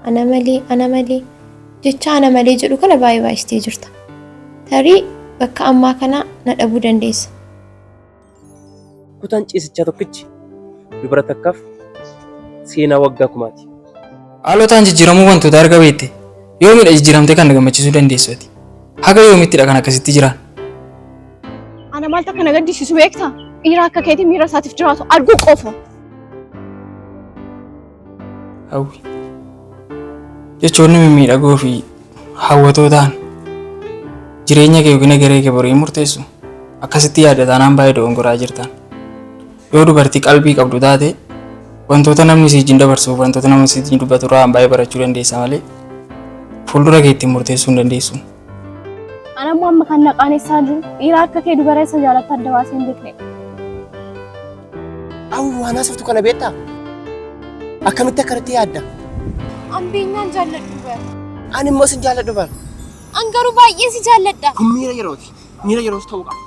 ana malee jecha ana malee jedhu kana baay'ee baay'istee jirta. Tarii bakka ammaa kana na dhabuu dandeessa. Kutaan ciisichaa tokkichi dubara takkaaf seenaa waggaa kumaati. Haalootaan jijjiiramuu wantoota arga beekte yoomidha jijjiiramtee kan gammachiisuu dandeessu ati. Haga yoomittidha kan akkasitti jiran. Ana maaltu akka na gaddisiisu beektaa? Dhiira akka keetii miira isaatiif jiraatu arguu qofa. Hawwii. Jechoonni mimmiidhagoo fi hawwatoo ta'an jireenya kee yookiin egeree kee borii murteessu akkasitti yaadataan baay'ee dogongoraa jirtan. Yoo dubartii qalbii qabdu taate wantoota namni si wajjin dabarsuuf wantoota namni si wajjin dubbatu irraa baay'ee barachuu dandeessa malee fuuldura kee ittiin murteessuu hin dandeessu. Ana immoo amma kan naqaaneessaa jiru dhiira akka kee dubara isa jaalatta adda baasee hin beekne. Waan haasoftu kana beektaa? Akkamitti akkanatti yaadda? Ambeenyaan jaalladhu bara. Ani immoo sin jaalladhu bara. An garuu baay'ee si jaalladha. Kun miira yerooti. Miira yeroos ta'uu qaba.